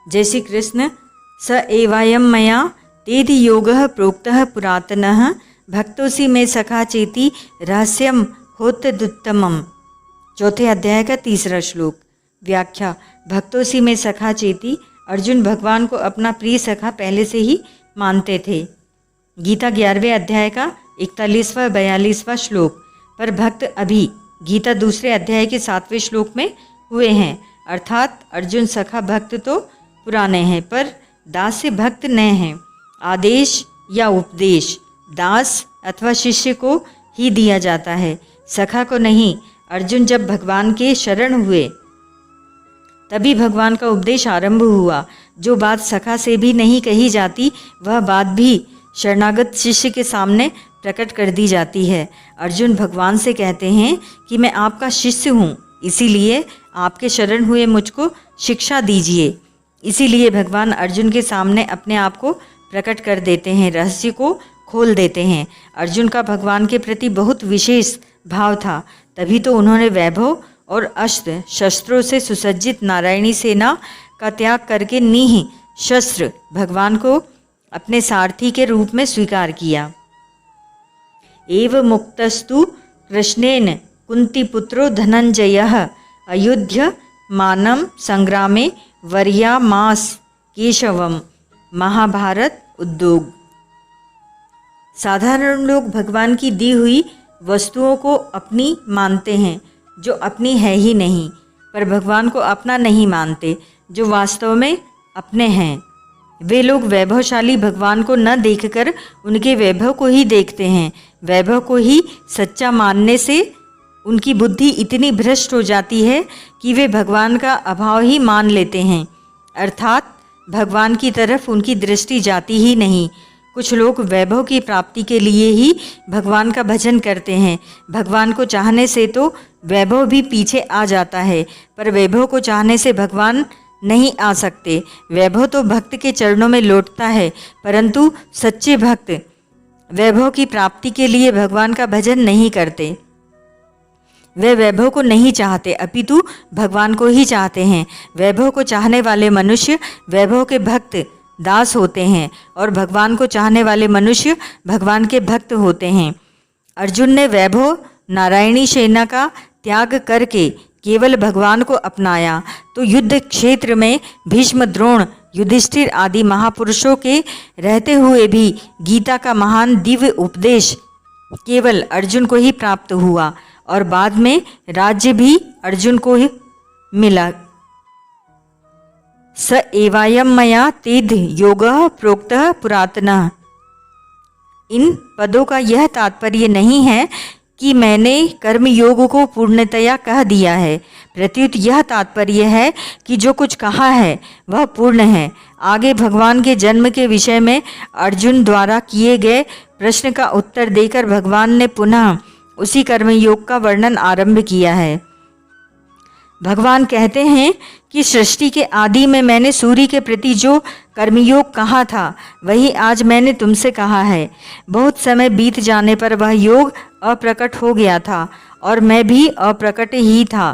जय श्री कृष्ण। स एवायम मया तेधि योगः प्रोक्तः पुरातनः भक्तोसी में सखा चेति रहस्यम होतदुत्तमम्। चौथे अध्याय का तीसरा श्लोक। व्याख्या। भक्तोसी में सखा चेति, अर्जुन भगवान को अपना प्रिय सखा पहले से ही मानते थे। गीता 11वें अध्याय का 41वां 42वां श्लोक। पर भक्त अभी गीता दूसरे अध्याय के 7वें श्लोक में हुए हैं, अर्थात अर्जुन सखा भक्त तो पुराने हैं पर दास से भक्त नए हैं। आदेश या उपदेश दास अथवा शिष्य को ही दिया जाता है, सखा को नहीं। अर्जुन जब भगवान के शरण हुए तभी भगवान का उपदेश आरंभ हुआ। जो बात सखा से भी नहीं कही जाती वह बात भी शरणागत शिष्य के सामने प्रकट कर दी जाती है। अर्जुन भगवान से कहते हैं कि मैं आपका शिष्य हूँ, इसीलिए आपके शरण हुए मुझको शिक्षा दीजिए। इसीलिए भगवान अर्जुन के सामने अपने आप को प्रकट कर देते हैं, रहस्य को खोल देते हैं। अर्जुन का भगवान के प्रति बहुत विशेष भाव था, तभी तो उन्होंने वैभव और अस्त्र शस्त्रों से सुसज्जित नारायणी सेना का त्याग करके नीह शस्त्र भगवान को अपने सारथी के रूप में स्वीकार किया। एव मुक्तस्तु कृष्णेन कुंतीपुत्रो धनंजयः अयुध्य मानम संग्रामे वर्यामास केशवम। महाभारत उद्योग। साधारण लोग भगवान की दी हुई वस्तुओं को अपनी मानते हैं जो अपनी है ही नहीं, पर भगवान को अपना नहीं मानते जो वास्तव में अपने हैं। वे लोग वैभवशाली भगवान को न देखकर उनके वैभव को ही देखते हैं। वैभव को ही सच्चा मानने से उनकी बुद्धि इतनी भ्रष्ट हो जाती है कि वे भगवान का अभाव ही मान लेते हैं, अर्थात भगवान की तरफ उनकी दृष्टि जाती ही नहीं। कुछ लोग वैभव की प्राप्ति के लिए ही भगवान का भजन करते हैं। भगवान को चाहने से तो वैभव भी पीछे आ जाता है, पर वैभव को चाहने से भगवान नहीं आ सकते। वैभव तो भक्त के चरणों में लौटता है, परंतु सच्चे भक्त वैभव की प्राप्ति के लिए भगवान का भजन नहीं करते। वे वैभव को नहीं चाहते, अपितु भगवान को ही चाहते हैं। वैभव को चाहने वाले मनुष्य वैभव के भक्त दास होते हैं और भगवान को चाहने वाले मनुष्य भगवान के भक्त होते हैं। अर्जुन ने वैभव नारायणी सेना का त्याग करके केवल भगवान को अपनाया, तो युद्ध क्षेत्र में भीष्म, द्रोण, युधिष्ठिर आदि महापुरुषों के रहते हुए भी गीता का महान दिव्य उपदेश केवल अर्जुन को ही प्राप्त हुआ और बाद में राज्य भी अर्जुन को ही मिला। स एवायम मया तेध योगः प्रोक्तः पुरातनः। इन पदों का यह तात्पर्य नहीं है कि मैंने कर्म योग को पूर्णतया कह दिया है, प्रत्युत यह तात्पर्य है कि जो कुछ कहा है वह पूर्ण है। आगे भगवान के जन्म के विषय में अर्जुन द्वारा किए गए प्रश्न का उत्तर देकर भगवान ने पुनः उसी कर्मयोग का वर्णन आरंभ किया है। भगवान कहते हैं कि सृष्टि के आदि में मैंने सूर्य के प्रति जो कर्मयोग कहा था वही आज मैंने तुमसे कहा है। बहुत समय बीत जाने पर वह योग अप्रकट हो गया था और मैं भी अप्रकट ही था।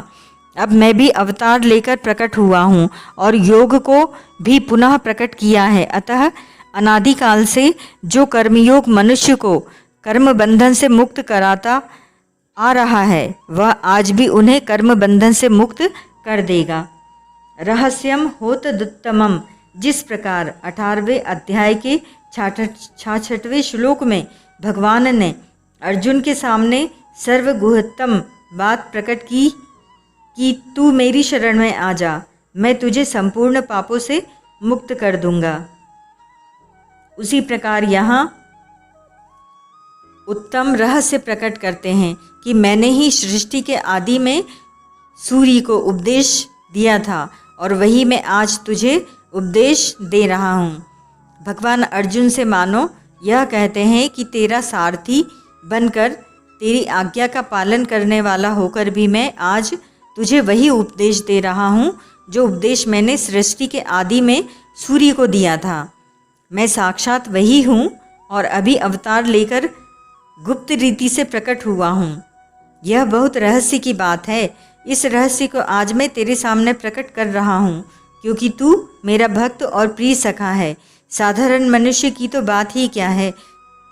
अब मैं भी अवतार लेकर प्रकट हुआ हूँ और योग को भी पुनः प्रकट किया है। अतः अनादिकाल से जो कर्मयोग मनुष्य को कर्म बंधन से मुक्त कराता आ रहा है वह आज भी उन्हें कर्म बंधन से मुक्त कर देगा। रहस्यम होतदुत्तमम्। जिस प्रकार 18वें अध्याय के 66वें श्लोक में भगवान ने अर्जुन के सामने सर्वगुहतम बात प्रकट की कि तू मेरी शरण में आ जा, मैं तुझे संपूर्ण पापों से मुक्त कर दूंगा, उसी प्रकार यहाँ उत्तम रहस्य प्रकट करते हैं कि मैंने ही सृष्टि के आदि में सूर्य को उपदेश दिया था और वही मैं आज तुझे उपदेश दे रहा हूँ। भगवान अर्जुन से मानो यह कहते हैं कि तेरा सारथी बनकर तेरी आज्ञा का पालन करने वाला होकर भी मैं आज तुझे वही उपदेश दे रहा हूँ जो उपदेश मैंने सृष्टि के आदि में सूर्य को दिया था। मैं साक्षात वही हूँ और अभी अवतार लेकर गुप्त रीति से प्रकट हुआ हूँ। यह बहुत रहस्य की बात है। इस रहस्य को आज मैं तेरे सामने प्रकट कर रहा हूँ। क्योंकि तू मेरा भक्त और प्रिय सखा है। साधारण मनुष्य की तो बात ही क्या है,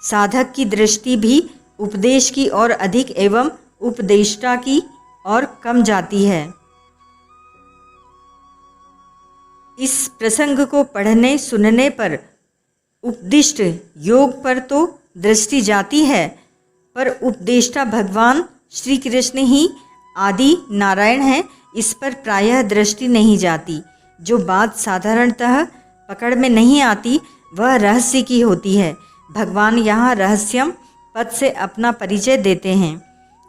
साधक की दृष्टि भी उपदेश की ओर अधिक एवं उपदेष्टा की ओर कम जाती है। इस प्रसंग को पढ़ने सुनने पर उपदिष्ट योग पर तो दृष्टि जाती है, पर उपदेष्टा भगवान श्री कृष्ण ही आदि नारायण है, इस पर प्रायः दृष्टि नहीं जाती। जो बात साधारणतः पकड़ में नहीं आती वह रहस्य की होती है। भगवान यहाँ रहस्यम पद से अपना परिचय देते हैं,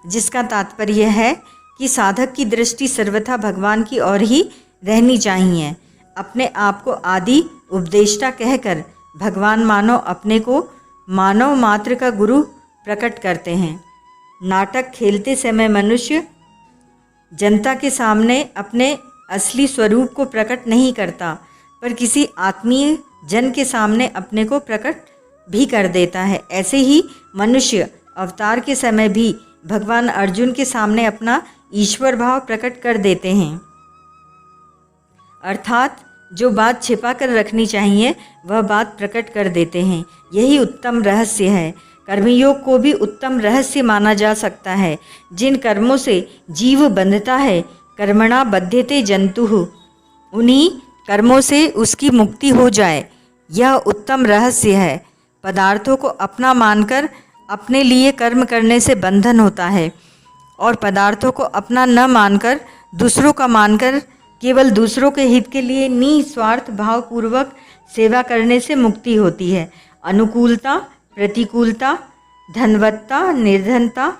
जिसका तात्पर्य है कि साधक की दृष्टि सर्वथा भगवान की ओर ही रहनी चाहिए। अपने आप को आदि उपदेष्टा कहकर भगवान मानो अपने को मानव मात्र का गुरु प्रकट करते हैं। नाटक खेलते समय मनुष्य जनता के सामने अपने असली स्वरूप को प्रकट नहीं करता, पर किसी आत्मीय जन के सामने अपने को प्रकट भी कर देता है। ऐसे ही मनुष्य अवतार के समय भी भगवान अर्जुन के सामने अपना ईश्वर भाव प्रकट कर देते हैं। अर्थात जो बात छिपा कर रखनी चाहिए वह बात प्रकट कर देते हैं। यही उत्तम रहस्य है। कर्मयोग को भी उत्तम रहस्य माना जा सकता है। जिन कर्मों से जीव बंधता है, कर्मणा बध्यते जंतुः, उन्हीं कर्मों से उसकी मुक्ति हो जाए, यह उत्तम रहस्य है। पदार्थों को अपना मानकर अपने लिए कर्म करने से बंधन होता है, और पदार्थों को अपना न मानकर दूसरों का मानकर केवल दूसरों के हित के लिए निस्वार्थ भावपूर्वक सेवा करने से मुक्ति होती है। अनुकूलता, प्रतिकूलता, धनवत्ता, निर्धनता,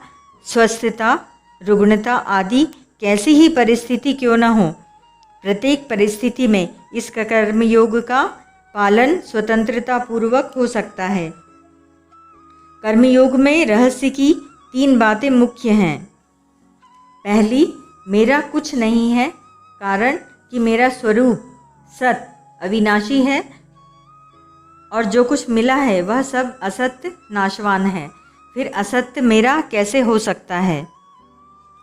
स्वस्थता, रुग्णता आदि कैसी ही परिस्थिति क्यों न हो, प्रत्येक परिस्थिति में इस कर्मयोग का पालन स्वतंत्रता पूर्वक हो सकता है। कर्मयोग में रहस्य की 3 बातें मुख्य हैं। पहली, मेरा कुछ नहीं है, कारण कि मेरा स्वरूप सत अविनाशी है और जो कुछ मिला है वह सब असत्य नाशवान है। फिर असत्य मेरा कैसे हो सकता है?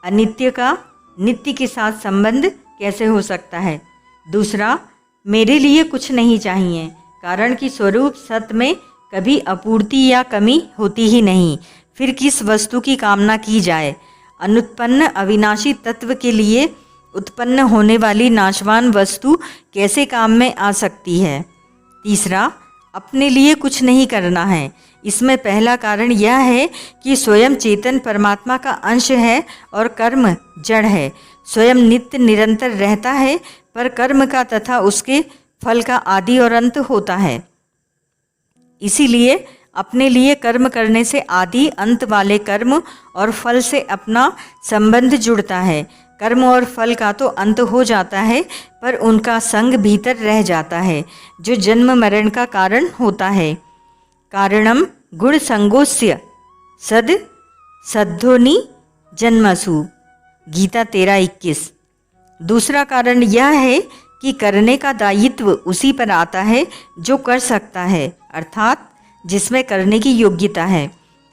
अनित्य का नित्य के साथ संबंध कैसे हो सकता है? दूसरा, मेरे लिए कुछ नहीं चाहिए, कारण कि स्वरूप सत्य में कभी अपूर्ति या कमी होती ही नहीं। फिर किस वस्तु की कामना की जाए? अनुत्पन्न अविनाशी तत्व के लिए उत्पन्न होने वाली नाशवान वस्तु कैसे काम में आ सकती है? तीसरा, अपने लिए कुछ नहीं करना है। इसमें पहला कारण यह है कि स्वयं चेतन परमात्मा का अंश है और कर्म जड़ है। स्वयं नित्य निरंतर रहता है, पर कर्म का तथा उसके फल का आदि और अंत होता है। इसीलिए अपने लिए कर्म करने से आदि अंत वाले कर्म और फल से अपना संबंध जुड़ता है। कर्म और फल का तो अंत हो जाता है, पर उनका संग भीतर रह जाता है, जो जन्म मरण का कारण होता है। कारणम गुण संगोस्य सद सद्धोनि जन्मसु, गीता 13:21। दूसरा कारण यह है कि करने का दायित्व उसी पर आता है जो कर सकता है, अर्थात जिसमें करने की योग्यता है,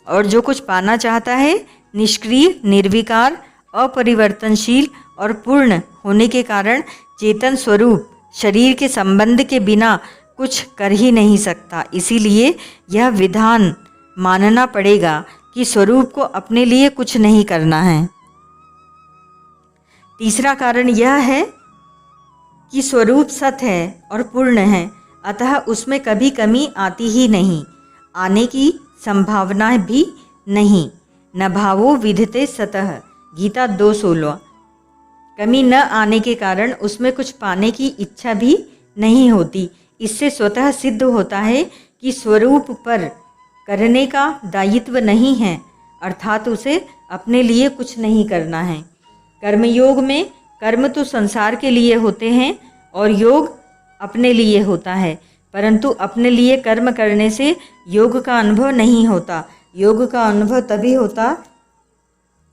और जो कुछ पाना चाहता है निष्क्रिय, निर्विकार, अपरिवर्तनशील और पूर्ण होने के कारण चेतन स्वरूप शरीर के संबंध के बिना कुछ कर ही नहीं सकता। इसीलिए यह विधान मानना पड़ेगा कि स्वरूप को अपने लिए कुछ नहीं करना है। तीसरा कारण यह है कि स्वरूप सत है और पूर्ण है, अतः उसमें कभी कमी आती ही नहीं, आने की संभावना भी नहीं। न भावो विधते सतः, गीता 2:16। कमी न आने के कारण उसमें कुछ पाने की इच्छा भी नहीं होती। इससे स्वतः सिद्ध होता है कि स्वरूप पर करने का दायित्व नहीं है, अर्थात उसे अपने लिए कुछ नहीं करना है। कर्मयोग में कर्म तो संसार के लिए होते हैं और योग अपने लिए होता है, परंतु अपने लिए कर्म करने से योग का अनुभव नहीं होता। योग का अनुभव तभी होता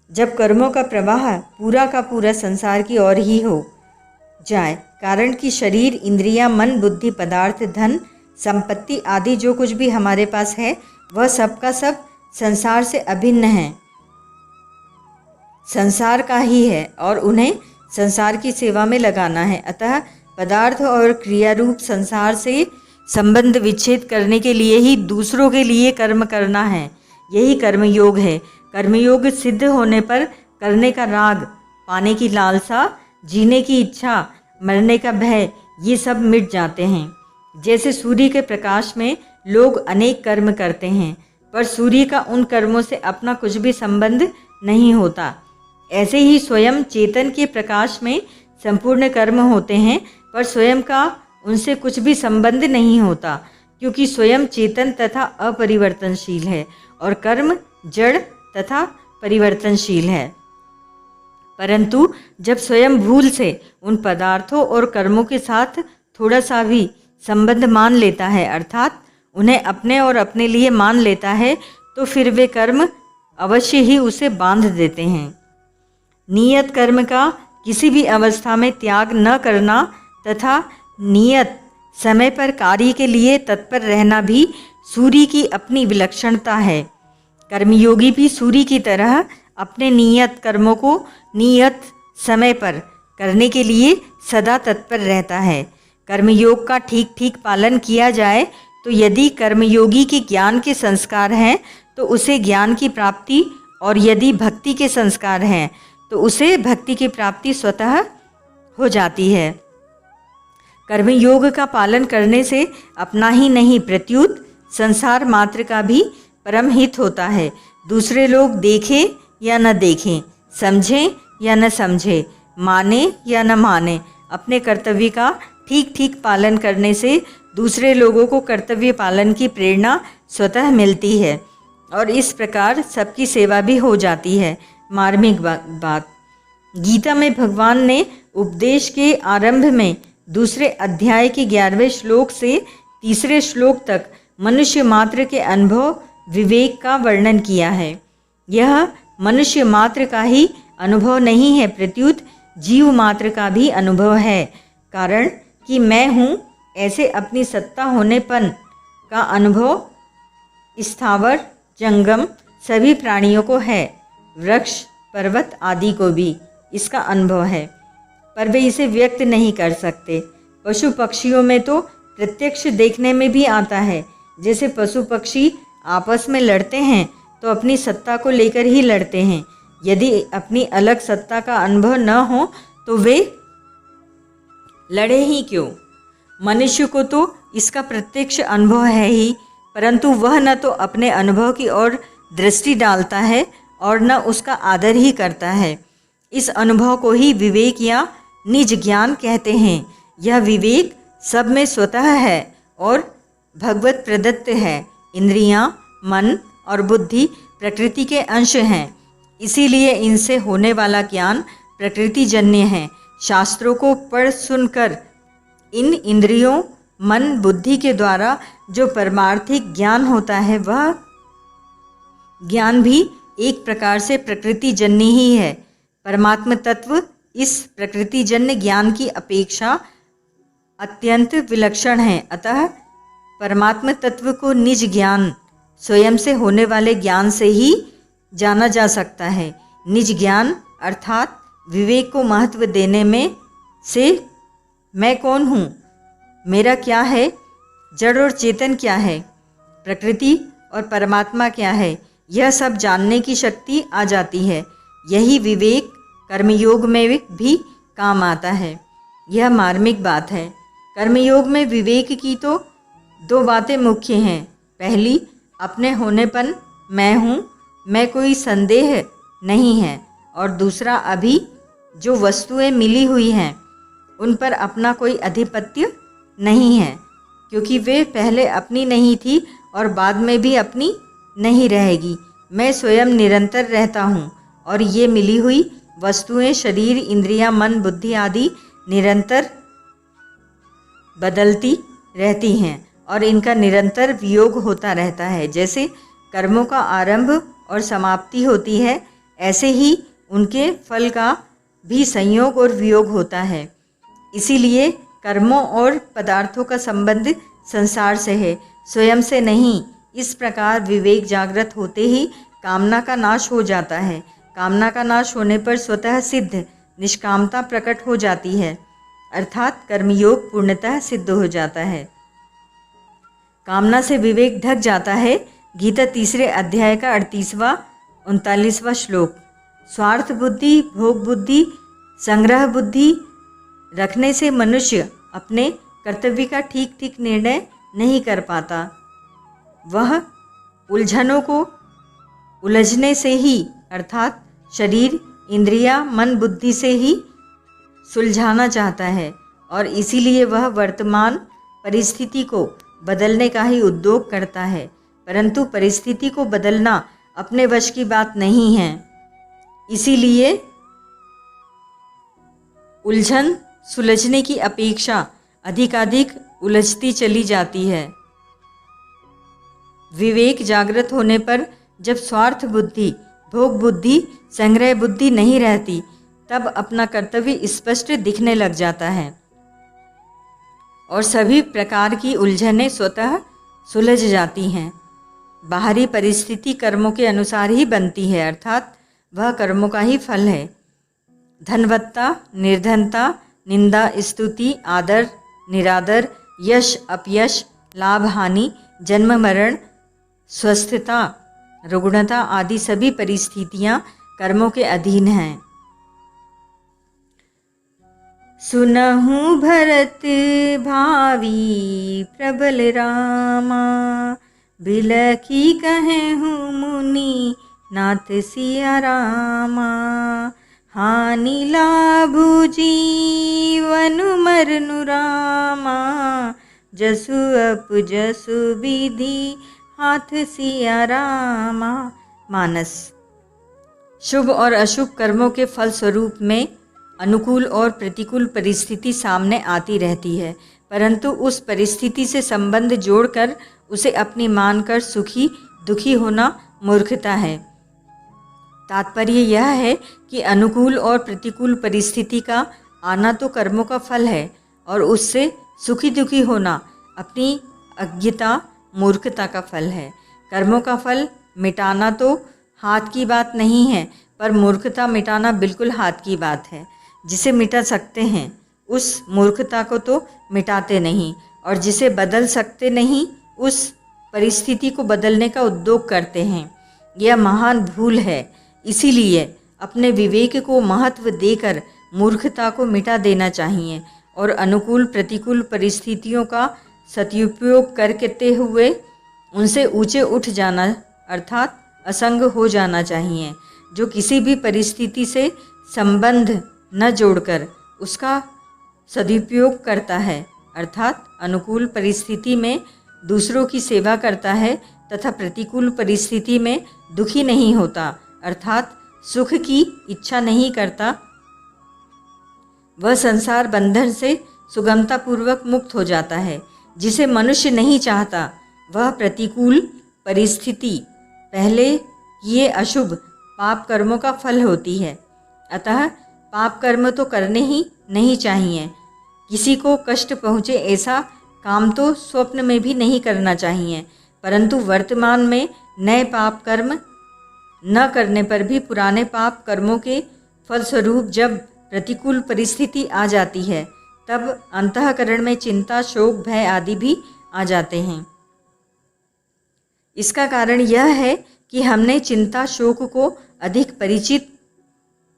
जब कर्मों का प्रवाह पूरा का पूरा संसार की ओर ही हो जाए। कारण कि शरीर, इंद्रियां, मन, बुद्धि, पदार्थ, धन, संपत्ति आदि जो कुछ भी हमारे पास है वह सब का सब संसार से अभिन्न है, संसार का ही है और उन्हें संसार की सेवा में लगाना है। अतः पदार्थ और क्रिया रूप संसार से संबंध विच्छेद करने के लिए ही दूसरों के लिए कर्म करना है। यही कर्मयोग है। कर्मयोग सिद्ध होने पर करने का राग, पाने की लालसा, जीने की इच्छा, मरने का भय, ये सब मिट जाते हैं। जैसे सूर्य के प्रकाश में लोग अनेक कर्म करते हैं, पर सूर्य का उन कर्मों से अपना कुछ भी संबंध नहीं होता। ऐसे ही स्वयं चेतन के प्रकाश में संपूर्ण कर्म होते हैं, पर स्वयं का उनसे कुछ भी संबंध नहीं होता, क्योंकि स्वयं चेतन तथा अपरिवर्तनशील है और कर्म जड़ तथा परिवर्तनशील है। परंतु जब स्वयं भूल से उन पदार्थों और कर्मों के साथ थोड़ा सा भी संबंध मान लेता है, अर्थात उन्हें अपने और अपने लिए मान लेता है, तो फिर वे कर्म अवश्य ही उसे बांध देते हैं। नियत कर्म का किसी भी अवस्था में त्याग न करना तथा नियत समय पर कार्य के लिए तत्पर रहना भी सूर्य की अपनी विलक्षणता है। कर्मयोगी भी सूर्य की तरह अपने नियत कर्मों को नियत समय पर करने के लिए सदा तत्पर रहता है। कर्मयोग का ठीक ठीक पालन किया जाए तो यदि कर्मयोगी के ज्ञान के संस्कार हैं तो उसे ज्ञान की प्राप्ति, और यदि भक्ति के संस्कार हैं तो उसे भक्ति की प्राप्ति स्वतः हो जाती है। कर्मयोग का पालन करने से अपना ही नहीं प्रत्युत संसार मात्र का भी परम हित होता है। दूसरे लोग देखें या न देखें, समझें या न समझें, माने या न माने, अपने कर्तव्य का ठीक ठीक पालन करने से दूसरे लोगों को कर्तव्य पालन की प्रेरणा स्वतः मिलती है और इस प्रकार सबकी सेवा भी हो जाती है। मार्मिक बात, गीता में भगवान ने उपदेश के आरंभ में दूसरे अध्याय के 11वें श्लोक से 3रे श्लोक तक मनुष्य मात्र के अनुभव विवेक का वर्णन किया है। यह मनुष्य मात्र का ही अनुभव नहीं है, प्रत्युत जीव मात्र का भी अनुभव है। कारण कि मैं हूँ ऐसे अपनी सत्ता होनेपन का अनुभव स्थावर जंगम सभी प्राणियों को है, वृक्ष पर्वत आदि को भी इसका अनुभव है, पर वे इसे व्यक्त नहीं कर सकते। पशु पक्षियों में तो प्रत्यक्ष देखने में भी आता है। जैसे पशु पक्षी आपस में लड़ते हैं तो अपनी सत्ता को लेकर ही लड़ते हैं। यदि अपनी अलग सत्ता का अनुभव न हो तो वे लड़े ही क्यों। मनुष्य को तो इसका प्रत्यक्ष अनुभव है ही, परंतु वह न तो अपने अनुभव की ओर दृष्टि डालता है और न उसका आदर ही करता है। इस अनुभव को ही विवेक या निज ज्ञान कहते हैं। यह विवेक सब में स्वतः है और भगवत प्रदत्त है। इंद्रियां, मन और बुद्धि प्रकृति के अंश हैं, इसीलिए इनसे होने वाला ज्ञान प्रकृतिजन्य है। शास्त्रों को पढ़ सुनकर इन इंद्रियों, मन, बुद्धि के द्वारा जो परमार्थिक ज्ञान होता है वह ज्ञान भी एक प्रकार से प्रकृतिजन्य ही है। परमात्म तत्व इस प्रकृतिजन्य ज्ञान की अपेक्षा अत्यंत विलक्षण है। अतः परमात्म तत्व को निज ज्ञान, स्वयं से होने वाले ज्ञान से ही जाना जा सकता है। निज ज्ञान अर्थात विवेक को महत्व देने में से मैं कौन हूँ, मेरा क्या है, जड़ और चेतन क्या है, प्रकृति और परमात्मा क्या है, यह सब जानने की शक्ति आ जाती है। यही विवेक कर्मयोग में भी काम आता है। यह मार्मिक बात है। कर्मयोग में विवेक की तो 2 बातें मुख्य हैं। पहली, अपने होनेपन मैं हूँ, मैं कोई संदेह नहीं है, और दूसरा, अभी जो वस्तुएं मिली हुई हैं उन पर अपना कोई अधिपत्य नहीं है, क्योंकि वे पहले अपनी नहीं थी और बाद में भी अपनी नहीं रहेगी। मैं स्वयं निरंतर रहता हूँ और ये मिली हुई वस्तुएं, शरीर, इंद्रियां, मन, बुद्धि आदि निरंतर बदलती रहती हैं और इनका निरंतर वियोग होता रहता है। जैसे कर्मों का आरंभ और समाप्ति होती है, ऐसे ही उनके फल का भी संयोग और वियोग होता है। इसीलिए कर्मों और पदार्थों का संबंध संसार से है, स्वयं से नहीं। इस प्रकार विवेक जागृत होते ही कामना का नाश हो जाता है। कामना का नाश होने पर स्वतः सिद्ध निष्कामता प्रकट हो जाती है। अर्थात कर्मयोग पूर्णतः सिद्ध हो जाता है। कामना से विवेक ढक जाता है। गीता 3 अध्याय का 38वां 39वां श्लोक। स्वार्थ बुद्धि, भोग बुद्धि, संग्रह बुद्धि रखने से मनुष्य अपने कर्तव्य का ठीक ठीक निर्णय नहीं कर पाता। वह उलझनों को उलझने से ही अर्थात शरीर, इंद्रियां, मन, बुद्धि से ही सुलझाना चाहता है और इसीलिए वह वर्तमान परिस्थिति को बदलने का ही उद्योग करता है। परंतु परिस्थिति को बदलना अपने वश की बात नहीं है। इसीलिए उलझन सुलझने की अपेक्षा अधिकाधिक उलझती चली जाती है। विवेक जागृत होने पर जब स्वार्थ बुद्धि, भोग बुद्धि, संग्रह बुद्धि नहीं रहती, तब अपना कर्तव्य स्पष्ट दिखने लग जाता है और सभी प्रकार की उलझनें स्वतः सुलझ जाती हैं। बाहरी परिस्थिति कर्मों के अनुसार ही बनती है, अर्थात वह कर्मों का ही फल है। धनवत्ता, निर्धनता, निंदा, स्तुति, आदर, निरादर, यश, अपयश, लाभ, हानि, जन्म, मरण, स्वस्थता, रुग्णता आदि सभी परिस्थितियां कर्मों के अधीन हैं। सुनहु भरत भावी प्रबल रामा, बिलखी कहूँ मुनि नाथ सिया रामा, हानि लाभु जीवन मरनु रामा, जसु अपजसु विधि हाथ सिया रामा। मानस। शुभ और अशुभ कर्मों के फल स्वरूप में अनुकूल और प्रतिकूल परिस्थिति सामने आती रहती है, परंतु उस परिस्थिति से संबंध जोड़कर उसे अपनी मानकर सुखी दुखी होना मूर्खता है। तात्पर्य यह है कि अनुकूल और प्रतिकूल परिस्थिति का आना तो कर्मों का फल है और उससे सुखी दुखी होना अपनी अज्ञता मूर्खता का फल है। कर्मों का फल मिटाना तो हाथ की बात नहीं है, पर मूर्खता मिटाना बिल्कुल हाथ की बात है। जिसे मिटा सकते हैं उस मूर्खता को तो मिटाते नहीं, और जिसे बदल सकते नहीं उस परिस्थिति को बदलने का उद्योग करते हैं। यह महान भूल है। इसीलिए अपने विवेक को महत्व देकर मूर्खता को मिटा देना चाहिए और अनुकूल प्रतिकूल परिस्थितियों का सदुपयोग करते हुए उनसे ऊंचे उठ जाना अर्थात असंग हो जाना चाहिए। जो किसी भी परिस्थिति से संबंध न जोड़कर उसका सदुपयोग करता है अर्थात अनुकूल परिस्थिति में दूसरों की सेवा करता है तथा प्रतिकूल परिस्थिति में दुखी नहीं होता अर्थात सुख की इच्छा नहीं करता, वह संसार बंधन से सुगमतापूर्वक मुक्त हो जाता है। जिसे मनुष्य नहीं चाहता वह प्रतिकूल परिस्थिति पहले किए अशुभ पाप कर्मों का फल होती है। अतः पाप कर्म तो करने ही नहीं चाहिए। किसी को कष्ट पहुँचे ऐसा काम तो स्वप्न में भी नहीं करना चाहिए, परंतु वर्तमान में नए पाप कर्म न करने पर भी पुराने पाप कर्मों के फलस्वरूप जब प्रतिकूल परिस्थिति आ जाती है तब अंतःकरण में चिंता, शोक, भय आदि भी आ जाते हैं। इसका कारण यह है कि हमने चिंता, शोक को अधिक परिचित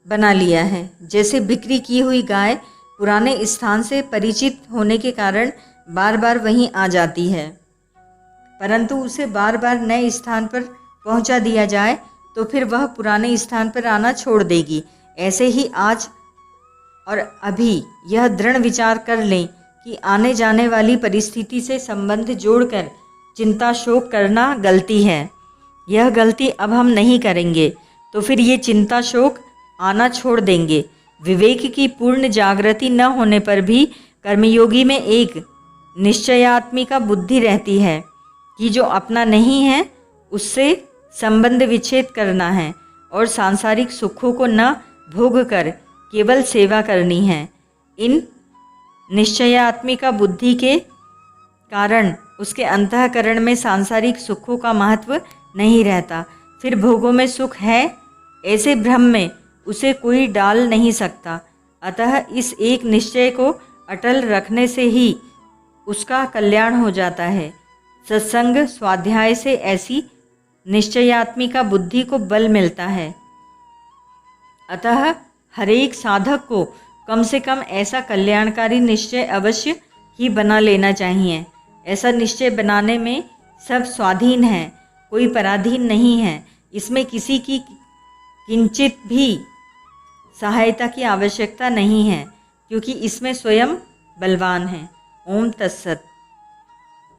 बना लिया है। जैसे बिक्री की हुई गाय पुराने स्थान से परिचित होने के कारण बार बार वहीं आ जाती है, परंतु उसे बार बार नए स्थान पर पहुंचा दिया जाए तो फिर वह पुराने स्थान पर आना छोड़ देगी। ऐसे ही आज और अभी यह दृढ़ विचार कर लें कि आने जाने वाली परिस्थिति से संबंध जोड़कर चिंता, शोक करना गलती है। यह गलती अब हम नहीं करेंगे तो फिर ये चिंता, शोक आना छोड़ देंगे। विवेक की पूर्ण जागृति न होने पर भी कर्मयोगी में एक निश्चयात्मिका बुद्धि रहती है कि जो अपना नहीं है उससे संबंध विच्छेद करना है और सांसारिक सुखों को न भोग कर केवल सेवा करनी है। इन निश्चयात्मिका बुद्धि के कारण उसके अंतःकरण में सांसारिक सुखों का महत्व नहीं रहता। फिर भोगों में सुख है ऐसे भ्रम में उसे कोई डाल नहीं सकता। अतः इस एक निश्चय को अटल रखने से ही उसका कल्याण हो जाता है। सत्संग स्वाध्याय से ऐसी निश्चयात्मिका बुद्धि को बल मिलता है। अतः हरेक साधक को कम से कम ऐसा कल्याणकारी निश्चय अवश्य ही बना लेना चाहिए। ऐसा निश्चय बनाने में सब स्वाधीन है, कोई पराधीन नहीं है। इसमें किसी की किंचित भी सहायता की आवश्यकता नहीं है, क्योंकि इसमें स्वयं बलवान है। ओम तत्सत।